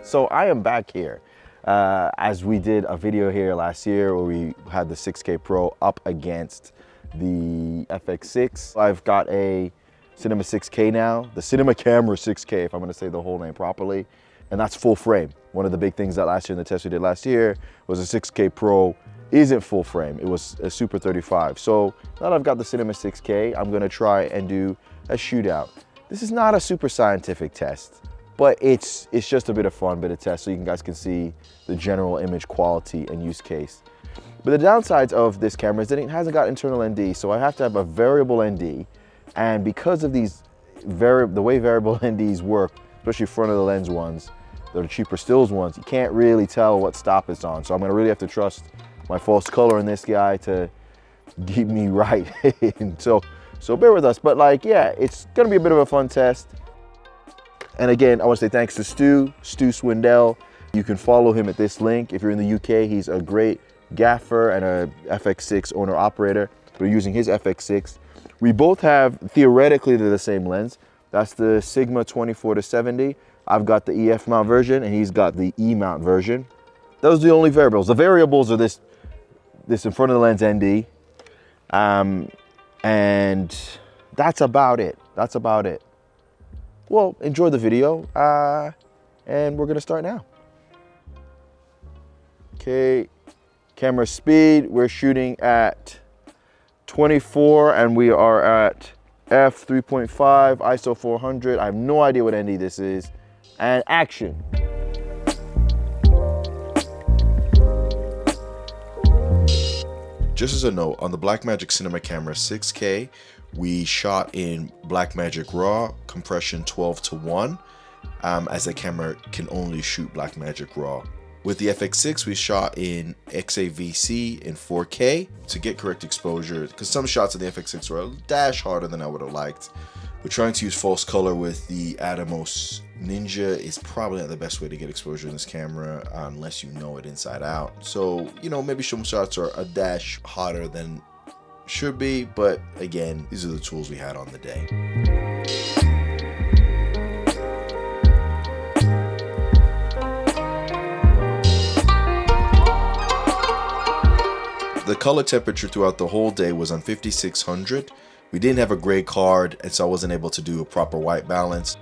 So I am back here as we did a video here last year where we had the 6K Pro up against the FX6. I've got a Cinema 6K now, the Cinema Camera 6K, if I'm gonna say the whole name properly, and that's full frame. One of the big things that last year in the test we did last year was a 6K Pro isn't full frame. It was a Super 35. So now that I've got the Cinema 6K, I'm gonna try and do a shootout. This is not a super scientific test, but it's just a bit of fun, bit of test, so you guys can see the general image quality and use case. But the downsides of this camera is that it hasn't got internal ND, so I have to have a variable ND, and because of these the way variable NDs work, especially front of the lens ones, the cheaper stills ones, you can't really tell what stop it's on. So I'm gonna really have to trust my false color in this guy to keep me right. so bear with us, but like, yeah, it's gonna be a bit of a fun test. And again, I want to say thanks to Stuart Swindell. You can follow him at this link. If you're in the UK, he's a great gaffer and a FX6 owner operator. We're using his FX6. We both have, theoretically, they're the same lens. That's the Sigma 24-70. I've got the EF mount version and he's got the E mount version. Those are the only variables. The variables are this in front of the lens ND. And that's about it. That's about it. Well, enjoy the video, and we're gonna start now. Okay, camera speed, we're shooting at 24 and we are at f3.5, ISO 400. I have no idea what ND this is. And action. Just as a note, on the Blackmagic Cinema Camera 6K, we shot in Blackmagic RAW, compression 12:1, as the camera can only shoot Blackmagic RAW. With the FX6, we shot in XAVC in 4K to get correct exposure, because some shots of the FX6 were a dash harder than I would have liked. We're trying to use false color with the Atomos Ninja. Is probably not the best way to get exposure in this camera unless you know it inside out. So, you know, maybe some shots are a dash hotter than should be, but again, these are the tools we had on the day. The color temperature throughout the whole day was on 5600. We didn't have a gray card, and so I wasn't able to do a proper white balance.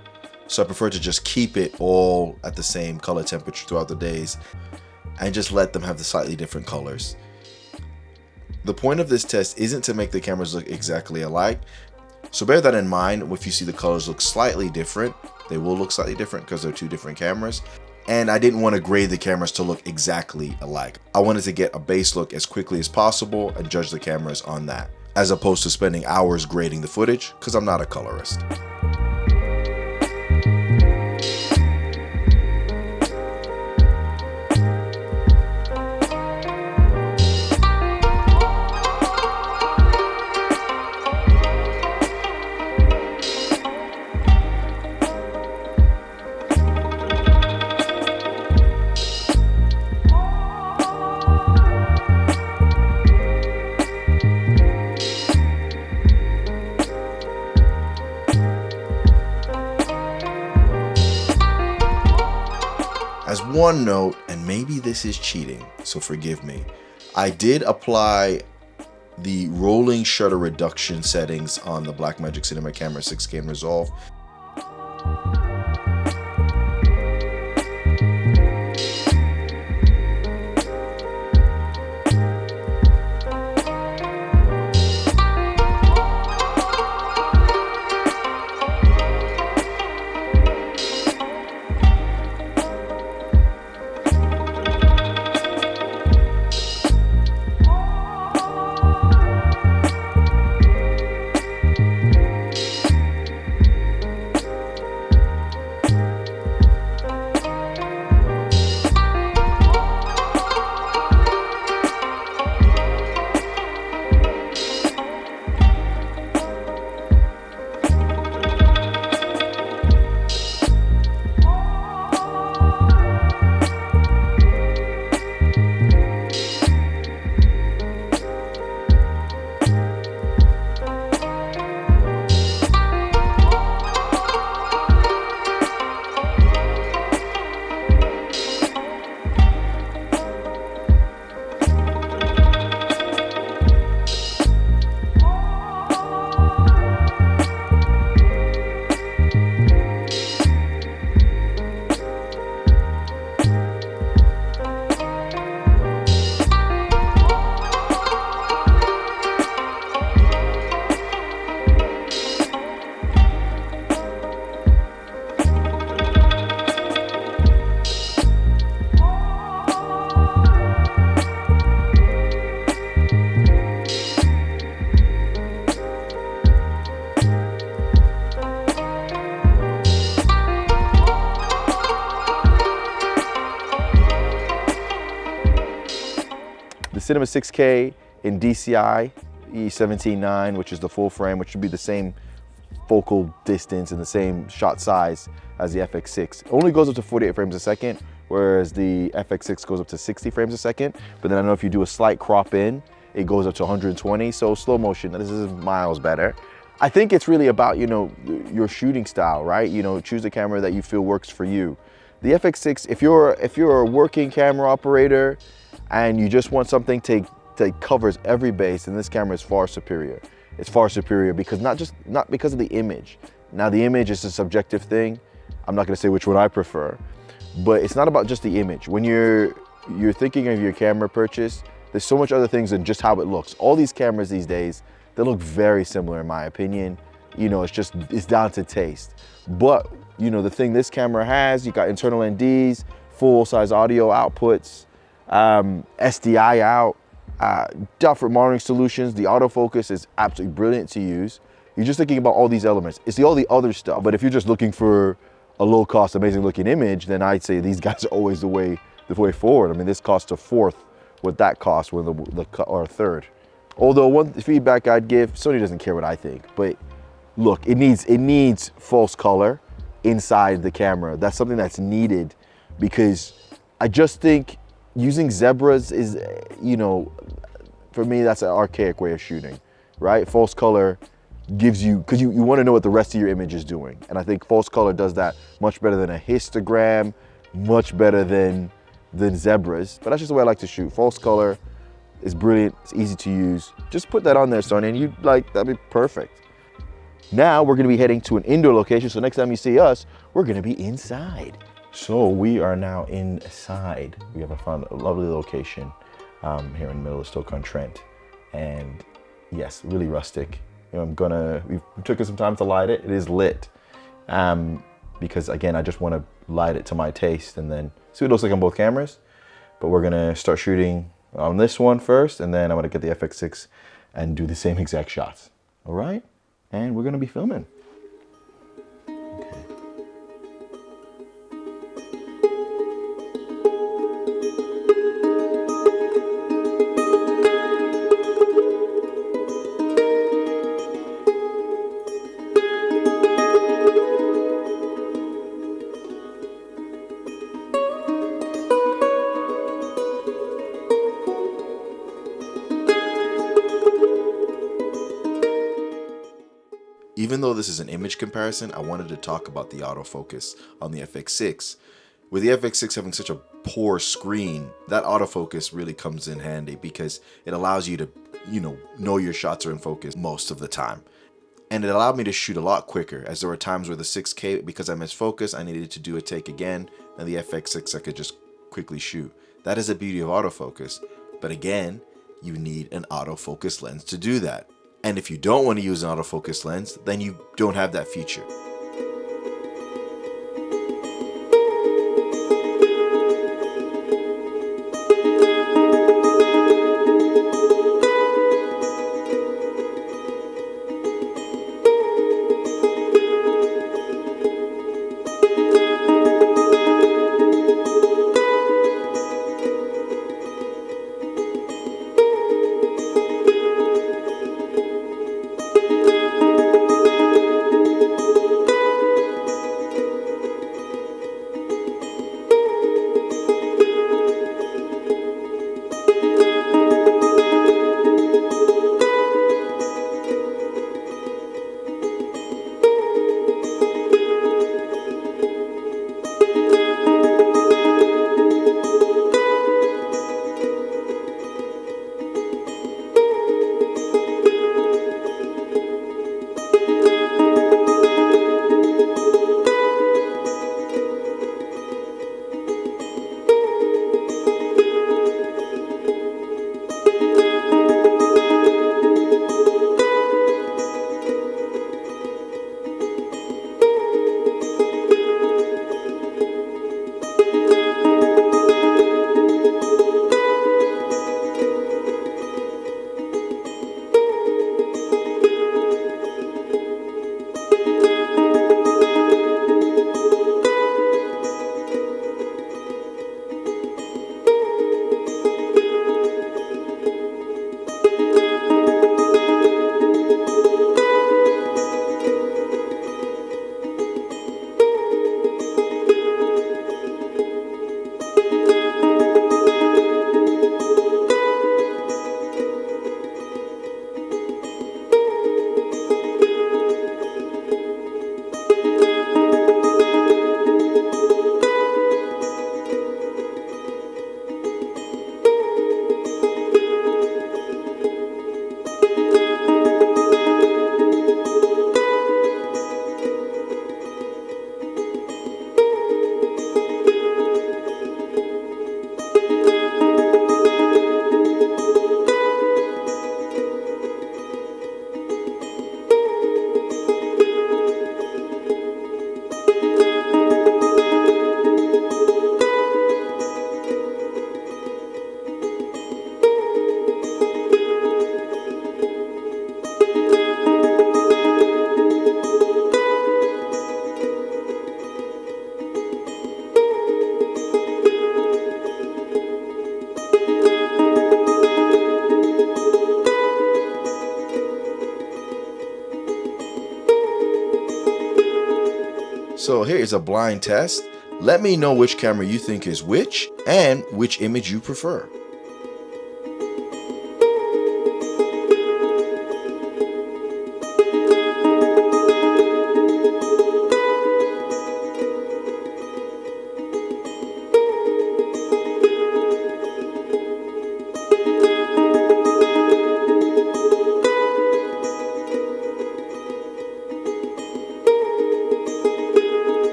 So I prefer to just keep it all at the same color temperature throughout the days and just let them have the slightly different colors. The point of this test isn't to make the cameras look exactly alike. So bear that in mind. If you see the colors look slightly different, they will look slightly different because they're two different cameras. And I didn't want to grade the cameras to look exactly alike. I wanted to get a base look as quickly as possible and judge the cameras on that, as opposed to spending hours grading the footage, because I'm not a colorist. As one note, and maybe this is cheating, so forgive me, I did apply the rolling shutter reduction settings on the Blackmagic Cinema Camera 6K in Resolve. Cinema 6K in DCI E17.9, which is the full frame, which should be the same focal distance and the same shot size as the FX6. It only goes up to 48 frames a second, whereas the FX6 goes up to 60 frames a second. But then I know if you do a slight crop in, it goes up to 120. So slow motion, this is miles better. I think it's really about, you know, your shooting style, right? You know, choose a camera that you feel works for you. The FX6, if you're a working camera operator and you just want something that covers every base, then this camera is far superior. It's far superior because not because of the image. Now the image is a subjective thing. I'm not gonna say which one I prefer, but it's not about just the image. When you're thinking of your camera purchase, there's so much other things than just how it looks. All these cameras these days, they look very similar in my opinion. You know, it's down to taste. But, you know, the thing this camera has, you got internal NDs, full size audio outputs, SDI out, different monitoring solutions. The autofocus is absolutely brilliant to use. You're just thinking about all these elements. It's all the other stuff. But if you're just looking for a low cost, amazing looking image, then I'd say these guys are always the way forward. I mean, this costs a fourth what that costs, or a third. Although one feedback I'd give, Sony doesn't care what I think, but look, it needs false color inside the camera. That's something that's needed because I just think using zebras is, you know, for me, that's an archaic way of shooting, right? False color gives you, because you want to know what the rest of your image is doing. And I think false color does that much better than a histogram, much better than zebras. But that's just the way I like to shoot. False color is brilliant, it's easy to use. Just put that on there, Sony, and that'd be perfect. Now we're gonna be heading to an indoor location, so next time you see us, we're gonna be inside. So we are now inside. We have found a lovely location here in the middle of Stoke-on-Trent. And yes, really rustic. You know, we took us some time to light it. It is lit. Because again, I just wanna light it to my taste and then see what it looks like on both cameras. But we're gonna start shooting on this one first, and then I'm gonna get the FX6 and do the same exact shots. All right? And we're gonna be filming. Okay. Even though this is an image comparison, I wanted to talk about the autofocus on the FX6. With the FX6 having such a poor screen, that autofocus really comes in handy because it allows you to, you know your shots are in focus most of the time. And it allowed me to shoot a lot quicker, as there were times where the 6K, because I missed focus, I needed to do a take again, and the FX6 I could just quickly shoot. That is the beauty of autofocus. But again, you need an autofocus lens to do that. And if you don't want to use an autofocus lens, then you don't have that feature. So here is a blind test. Let me know which camera you think is which and which image you prefer.